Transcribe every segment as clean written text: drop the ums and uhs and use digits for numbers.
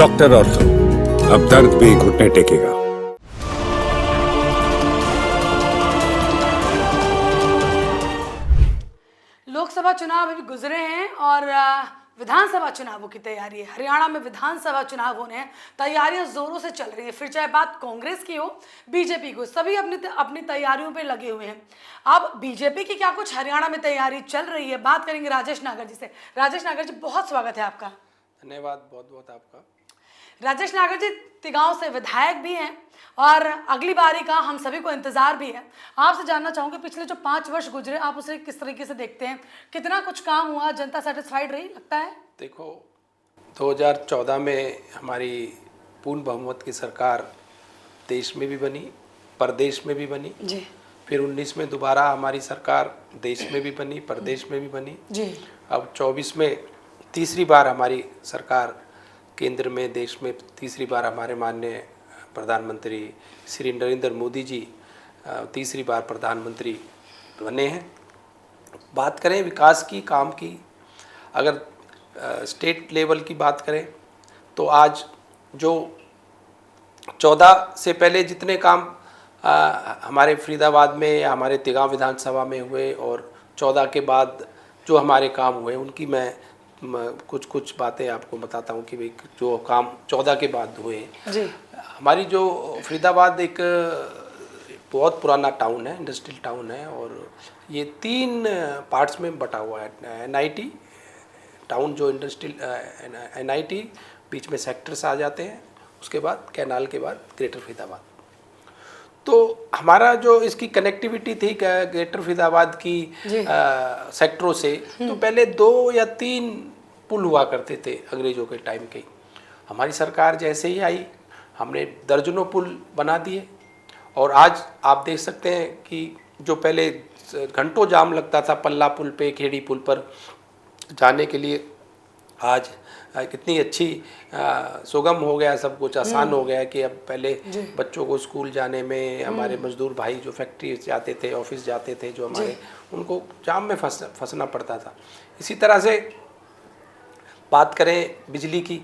Doctor ortho, अब दर्द भी घुटने टेकेगा। लोकसभा चुनाव अभी गुजरे हैं और विधानसभा चुनावों की तैयारी है। हरियाणा में विधानसभा चुनाव होने हैं, तैयारियां जोरों से चल रही हैं। फिर चाहे बात कांग्रेस की हो, बीजेपी को, सभी अपनी तैयारियों पे लगे हुए हैं। अब बीजेपी की क्या कुछ हरियाणा में तैयारी चल रही है, बात करेंगे राजेश नागर जी से। राजेश नागर जी, बहुत स्वागत है आपका। धन्यवाद, बहुत बहुत आपका। राजेश नागर जी तिगांव से विधायक भी हैं और अगली बारी का हम सभी को इंतजार भी है। आपसे जानना चाहूँगी, पिछले जो 5 वर्ष गुजरे, आप उसे किस तरीके से देखते हैं? कितना कुछ काम हुआ, जनता सेटिस्फाइड रही लगता है? देखो, 2014 में हमारी पूर्ण बहुमत की सरकार देश में भी बनी, प्रदेश में भी बनी जी। फिर 19 में दोबारा हमारी सरकार देश में भी बनी, प्रदेश में भी बनी जी। अब 24 में तीसरी बार हमारी सरकार केंद्र में, देश में तीसरी बार हमारे माननीय प्रधानमंत्री श्री नरेंद्र मोदी जी तीसरी बार प्रधानमंत्री बने हैं। बात करें विकास की, काम की, अगर स्टेट लेवल की बात करें तो आज जो 14 से पहले जितने काम हमारे फरीदाबाद में या हमारे तिगांव विधानसभा में हुए और 14 के बाद जो हमारे काम हुए, उनकी मैं कुछ बातें आपको बताता हूँ कि भाई जो काम 14 के बाद हुए जी। हमारी जो फरीदाबाद एक बहुत पुराना टाउन है, इंडस्ट्रियल टाउन है और ये 3 पार्ट्स में बटा हुआ है। NIT टाउन जो इंडस्ट्रियल NIT, बीच में सेक्टर्स आ जाते हैं, उसके बाद कैनाल के बाद ग्रेटर फरीदाबाद। तो हमारा जो इसकी कनेक्टिविटी थी ग्रेटर फरीदाबाद की सेक्टरों से, तो पहले 2 या 3 पुल हुआ करते थे अंग्रेजों के टाइम के। हमारी सरकार जैसे ही आई, हमने दर्जनों पुल बना दिए और आज आप देख सकते हैं कि जो पहले घंटों जाम लगता था पल्ला पुल पे, खेड़ी पुल पर जाने के लिए, आज कितनी अच्छी सुगम हो गया, सब कुछ आसान हो गया कि अब पहले बच्चों को स्कूल जाने में, हमारे मजदूर भाई जो फैक्ट्री जाते थे, ऑफिस जाते थे, जो हमारे, उनको जाम में फंसना पड़ता था। इसी तरह से बात करें बिजली की,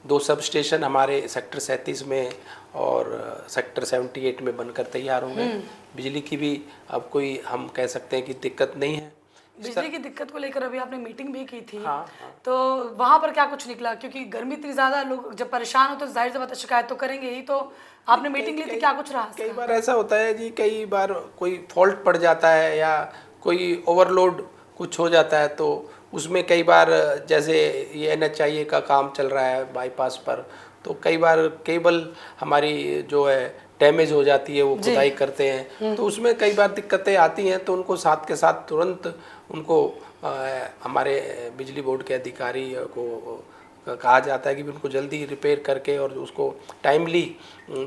2 सब स्टेशन हमारे सेक्टर 37 में और सेक्टर 78 में बनकर तैयार हो गए। बिजली की भी अब कोई हम कह सकते हैं कि दिक्कत नहीं है। बिजली की दिक्कत को लेकर अभी आपने मीटिंग भी की थी। हाँ। तो वहाँ पर क्या कुछ निकला? क्योंकि गर्मी इतनी ज़्यादा, लोग जब परेशान हो तो जाहिर सी बात है शिकायत तो करेंगे ही। तो आपने मीटिंग ली थी, क्या कुछ रहा? कई बार ऐसा होता है जी, कई बार कोई फॉल्ट पड़ जाता है या कोई ओवरलोड कुछ हो जाता है, तो उसमें कई बार, जैसे ये NHIA का काम चल रहा है बाईपास पर, तो कई बार केबल हमारी जो है डैमेज हो जाती है, वो खुदाई करते हैं, तो उसमें कई बार दिक्कतें आती हैं। तो उनको साथ के साथ तुरंत उनको हमारे बिजली बोर्ड के अधिकारी को कहा जाता है कि उनको जल्दी रिपेयर करके और उसको टाइमली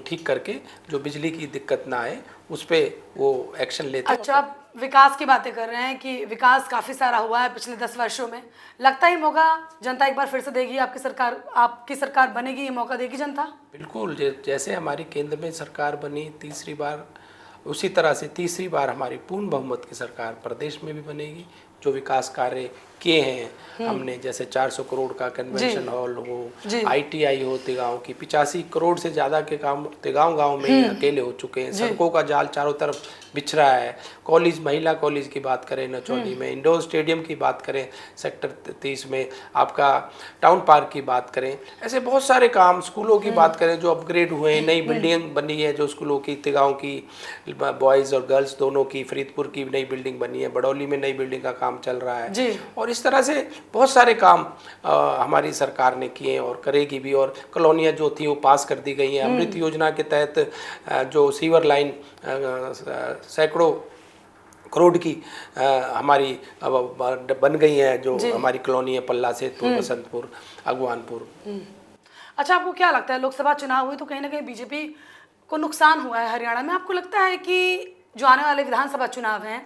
ठीक करके जो बिजली की दिक्कत ना आए उस पर वो एक्शन लेते हैं। अच्छा, आप विकास की बातें कर रहे हैं कि विकास काफ़ी सारा हुआ है पिछले 10 वर्षों में। लगता है मौका जनता एक बार फिर से देगी, आपकी सरकार बनेगी, ये मौका देगी जनता? बिल्कुल, जैसे हमारी केंद्र में सरकार बनी तीसरी बार, उसी तरह से तीसरी बार हमारी पूर्ण बहुमत की सरकार प्रदेश में भी बनेगी। जो विकास कार्य किए हैं हमने, जैसे 400 करोड़ का कन्वेंशन हॉल हो, ITI हो, तिगांव की 85 करोड़ से ज़्यादा के काम तिगांव गांव में ही अकेले हो चुके हैं। सड़कों का जाल चारों तरफ बिछ रहा है। कॉलेज, महिला कॉलेज की बात करें नचौली में, इंडोर स्टेडियम की बात करें सेक्टर 30 में, आपका टाउन पार्क की बात करें, ऐसे बहुत सारे काम, स्कूलों की बात करें जो अपग्रेड हुए हैं, नई बिल्डिंग बनी है जो स्कूलों की, तिगांव की बॉयज़ और गर्ल्स दोनों की, फरीदपुर की नई बिल्डिंग बनी है, बड़ौली में नई बिल्डिंग का काम चल रहा है। और इस तरह से बहुत सारे काम हमारी सरकार ने किए और करेगी भी। और कॉलोनियाँ जो थी वो पास कर दी गई हैं। अमृत योजना के तहत जो सीवर लाइन सैकड़ों करोड़ की हमारी बन गई है, जो हमारी कॉलोनी है, पल्ला सेतपुर, बसंतपुर, अगवानपुर। अच्छा, आपको क्या लगता है, लोकसभा चुनाव हुए तो कहीं ना कहीं बीजेपी को नुकसान हुआ है हरियाणा में? आपको लगता है कि जो आने वाले विधानसभा चुनाव हैं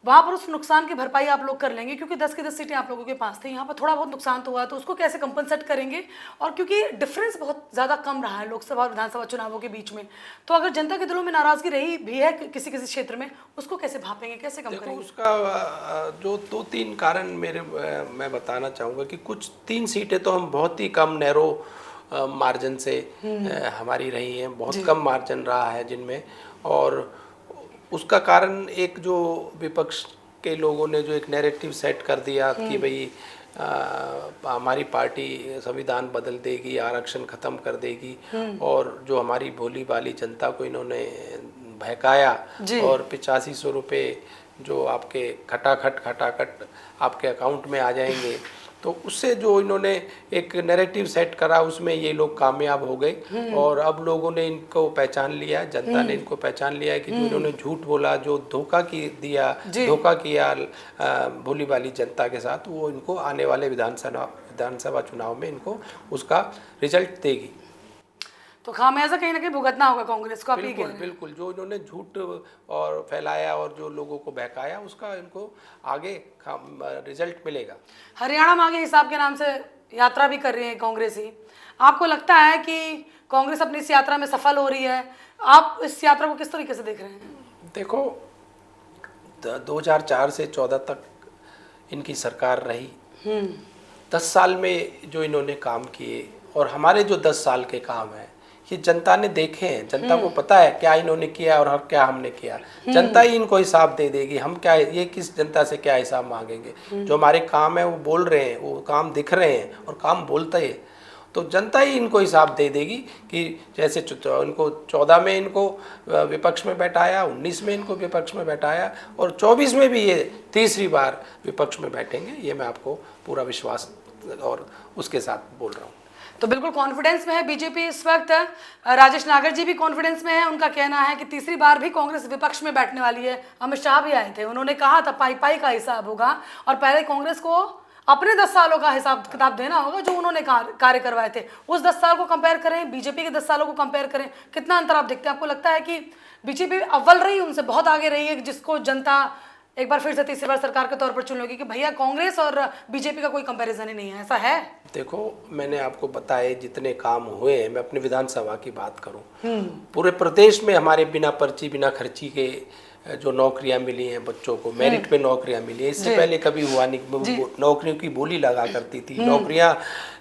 वहाँ पर उस नुकसान की भरपाई आप लोग कर लेंगे? क्योंकि 10 की 10 सीटें आप लोगों के पास थी, यहाँ पर थोड़ा बहुत नुकसान तो हुआ, तो उसको कैसे कंपनसेट करेंगे? और क्योंकि डिफरेंस बहुत ज़्यादा कम रहा है लोकसभा और विधानसभा चुनावों के बीच में, तो अगर जनता के दिलों में नाराज़गी रही भी है किसी किसी क्षेत्र में, उसको कैसे भापेंगे, कैसे कम करेंगे? उसका जो 2-3 कारण मैं बताना चाहूँगा कि कुछ 3 सीटें तो हम बहुत ही कम नैरो मार्जिन से हमारी रही हैं, बहुत कम मार्जिन रहा है जिनमें। और उसका कारण एक जो विपक्ष के लोगों ने जो एक नैरेटिव सेट कर दिया कि भाई हमारी पार्टी संविधान बदल देगी, आरक्षण खत्म कर देगी, और जो हमारी भोली भाली जनता को इन्होंने बहकाया और 8500 रुपये जो आपके खटाखट आपके अकाउंट में आ जाएंगे, तो उससे जो इन्होंने एक नैरेटिव सेट करा उसमें ये लोग कामयाब हो गए। और अब लोगों ने इनको पहचान लिया, जनता ने इनको पहचान लिया है कि जो इन्होंने झूठ बोला, जो धोखा किया भोली भाली जनता के साथ, वो इनको आने वाले विधानसभा चुनाव में इनको उसका रिजल्ट देगी। तो खामियाजा कहीं ना कहीं भुगतना होगा कांग्रेस को, आप ये कह रहे हैं? बिल्कुल, जो इन्होंने झूठ और फैलाया और जो लोगों को बहकाया, उसका इनको आगे रिजल्ट मिलेगा। हरियाणा मांगे हिसाब के नाम से यात्रा भी कर रही है कांग्रेस ही। आपको लगता है कि कांग्रेस अपनी इस यात्रा में सफल हो रही है? आप इस यात्रा को किस तरीके से देख रहे हैं? देखो, 2004 से 14 तक इनकी सरकार रही। 10 साल में जो इन्होंने काम किए और हमारे जो 10 साल के काम हैं, ये जनता ने देखे हैं। जनता को पता है क्या इन्होंने किया और क्या हमने किया। जनता ही इनको हिसाब दे देगी। हम क्या, ये किस जनता से क्या हिसाब मांगेंगे? जो हमारे काम है वो बोल रहे हैं, वो काम दिख रहे हैं और काम बोलते हैं, तो जनता ही इनको हिसाब दे देगी कि जैसे इनको 14 में इनको विपक्ष में बैठाया, 19 में इनको विपक्ष में बैठाया और 24 में भी ये तीसरी बार विपक्ष में बैठेंगे। ये मैं आपको पूरा विश्वास और उसके साथ बोल रहा हूँ। तो बिल्कुल कॉन्फिडेंस में है बीजेपी इस वक्त। राजेश नागर जी भी कॉन्फिडेंस में है। उनका कहना है कि तीसरी बार भी कांग्रेस विपक्ष में बैठने वाली है। अमित शाह भी आए थे, उन्होंने कहा था पाई पाई का हिसाब होगा और पहले कांग्रेस को अपने 10 सालों का हिसाब किताब देना होगा जो उन्होंने कार्य करवाए थे। उस 10 साल को कंपेयर करें, बीजेपी के 10 सालों को कंपेयर करें, कितना अंतर आप देखते हैं? आपको लगता है कि बीजेपी अव्वल रही, उनसे बहुत आगे रही है, जिसको जनता एक बार फिर से तीसरी बार सरकार के तौर पर चुन लोगी कि भैया कांग्रेस और बीजेपी का कोई कंपैरिजन ही नहीं है? ऐसा है? देखो, मैंने आपको बताए जितने काम हुए हैं, मैं अपनी विधानसभा की बात करूं, पूरे प्रदेश में हमारे बिना पर्ची बिना खर्ची के जो नौकरियां मिली हैं बच्चों को, मेरिट पे नौकरियां मिली है। इससे पहले कभी हुआ नहीं। नौकरियों की बोली लगा करती थी, नौकरियां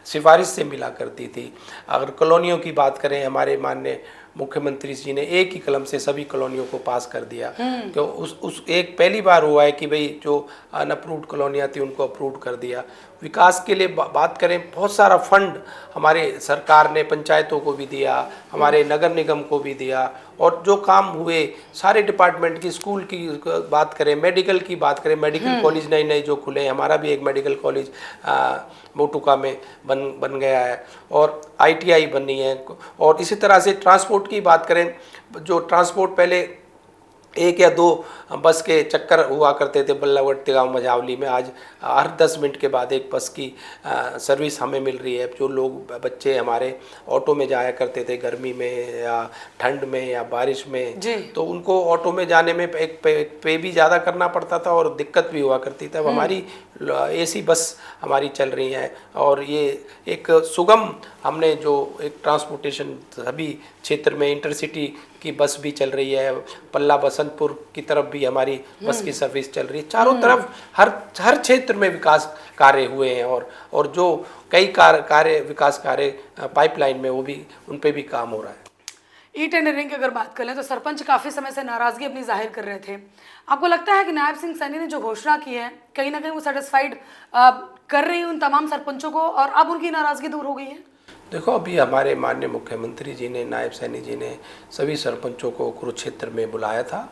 सिफारिश से मिला करती थी। अगर कॉलोनियों की बात करें, हमारे माननीय मुख्यमंत्री जी ने एक ही कलम से सभी कॉलोनियों को पास कर दिया। तो उस एक पहली बार हुआ है कि भाई जो अनअप्रूव्ड कॉलोनियाँ थी उनको अप्रूव कर दिया। विकास के लिए बात करें, बहुत सारा फंड हमारे सरकार ने पंचायतों को भी दिया, हमारे नगर निगम को भी दिया, और जो काम हुए सारे डिपार्टमेंट की, स्कूल की बात करें, मेडिकल की बात करें, मेडिकल कॉलेज नए नए जो खुले हैं, हमारा भी एक मेडिकल कॉलेज मोटुका में बन गया है और ITI बनी है। और इसी तरह से ट्रांसपोर्ट की बात करें, जो ट्रांसपोर्ट पहले 1 या 2 बस के चक्कर हुआ करते थे बल्लावट गाँव मझावली में, आज हर 10 मिनट के बाद एक बस की सर्विस हमें मिल रही है। जो लोग बच्चे हमारे ऑटो में जाया करते थे गर्मी में या ठंड में या बारिश में, तो उनको ऑटो में जाने में एक पे भी ज़्यादा करना पड़ता था और दिक्कत भी हुआ करती थी। अब हमारी AC बस हमारी चल रही है और ये एक सुगम, हमने जो एक ट्रांसपोर्टेशन सभी क्षेत्र में, इंटरसिटी की बस भी चल रही है, पल्ला बसंतपुर की तरफ भी हमारी बस की सर्विस चल रही है। चारों तरफ हर क्षेत्र में विकास कार्य हुए हैं और जो कई विकास कार्य पाइपलाइन में, वो भी उन पे भी काम हो रहा है। ई टेंडरिंग की अगर बात करें तो सरपंच काफ़ी समय से नाराज़गी अपनी जाहिर कर रहे थे। आपको लगता है कि नायब सिंह सैनी ने जो घोषणा की है कहीं ना कहीं वो सेटिस्फाइड कर रही है उन तमाम सरपंचों को और अब उनकी नाराज़गी दूर हो गई है? देखो, अभी हमारे माननीय मुख्यमंत्री जी ने, नायब सैनी जी ने सभी सरपंचों को कुरुक्षेत्र में बुलाया था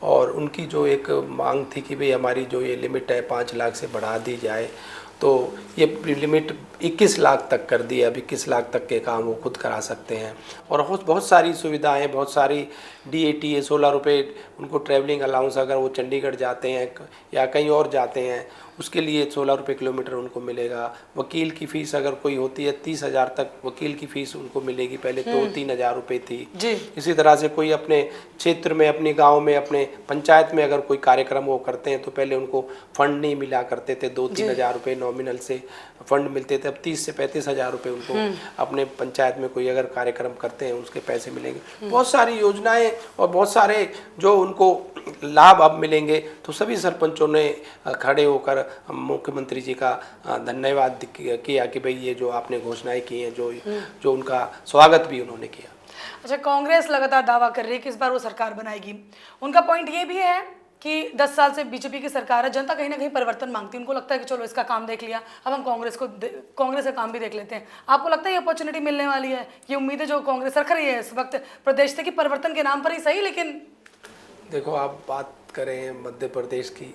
और उनकी जो एक मांग थी कि भाई हमारी जो ये लिमिट है 5 लाख से बढ़ा दी जाए, तो ये लिमिट 21 लाख तक कर दी है। अब 21 लाख तक के काम वो खुद करा सकते हैं और बहुत सारी सुविधाएं, बहुत सारी DAT 16 रुपये उनको ट्रैवलिंग अलाउंस, अगर वो चंडीगढ़ जाते हैं या कहीं और जाते हैं उसके लिए 16 रुपये किलोमीटर उनको मिलेगा। वकील की फ़ीस अगर कोई होती है 30,000 तक वकील की फ़ीस उनको मिलेगी, पहले 2-3 हज़ार रुपये थी जी। इसी तरह से कोई अपने क्षेत्र में, अपने गांव में, अपने पंचायत में अगर कोई कार्यक्रम वो करते हैं तो पहले उनको फंड नहीं मिला करते थे, 2-3 हज़ार रुपये नॉमिनल से फंड मिलते थे। अब 30 से 35 हज़ार रुपये उनको अपने पंचायत में कोई अगर कार्यक्रम करते हैं उसके पैसे मिलेंगे। बहुत सारी योजनाएं और बहुत सारे जो उनको लाभ अब मिलेंगे, तो सभी सरपंचों ने खड़े होकर मुख्यमंत्री जी का धन्यवाद किया कि भाई ये जो आपने घोषणाएं की हैं, जो उनका स्वागत भी उन्होंने किया। अच्छा, कांग्रेस लगातार दावा कर रही है कि इस बार वो सरकार बनाएगी। उनका पॉइंट ये भी है कि 10 साल से बीजेपी की सरकार है, जनता कहीं ना कहीं परिवर्तन मांगती है। उनको लगता है कि चलो इसका काम देख लिया, अब हम कांग्रेस का काम भी देख लेते हैं। आपको लगता है ये अपॉर्चुनिटी मिलने वाली है, ये उम्मीदें जो कांग्रेस रख रही है इस वक्त प्रदेश से कि परिवर्तन के नाम पर ही सही, लेकिन देखो आप बात करें मध्य प्रदेश की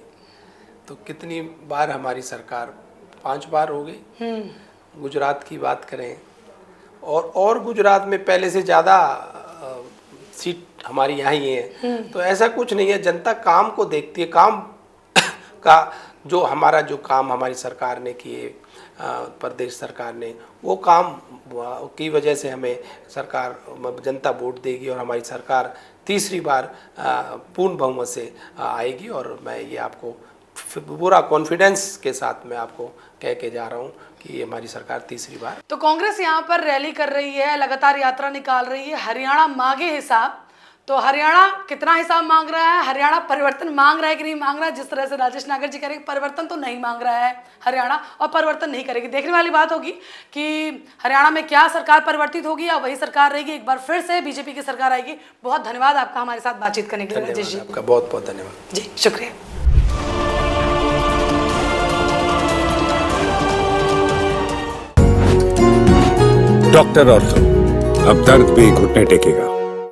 तो कितनी बार हमारी सरकार 5 बार हो गई। गुजरात की बात करें और गुजरात में पहले से ज़्यादा सीट हमारी यहाँ ही है। तो ऐसा कुछ नहीं है, जनता काम को देखती है। काम का जो काम हमारी सरकार ने किए, प्रदेश सरकार ने, वो काम की वजह से हमें जनता वोट देगी और हमारी सरकार तीसरी बार पूर्ण बहुमत से आएगी। और मैं ये आपको पूरा कॉन्फिडेंस के साथ मैं आपको कह के जा रहा हूँ कि हमारी सरकार तीसरी बार। तो कांग्रेस यहाँ पर रैली कर रही है, लगातार यात्रा निकाल रही है। हरियाणा मांगे हिसाब, तो हरियाणा कितना हिसाब मांग रहा है? हरियाणा परिवर्तन मांग रहा है कि नहीं मांग रहा है? जिस तरह से राजेश नागर जी कह रहे हैं परिवर्तन तो नहीं मांग रहा है हरियाणा, और परिवर्तन नहीं करेगी। देखने वाली बात होगी कि हरियाणा में क्या सरकार परिवर्तित होगी या वही सरकार रहेगी, एक बार फिर से बीजेपी की सरकार आएगी। बहुत धन्यवाद आपका हमारे साथ बातचीत करने के लिए राजेश जी। आपका बहुत बहुत धन्यवाद जी, शुक्रिया। डॉक्टर ऑर्थो, अब दर्द भी घुटने टेकेगा।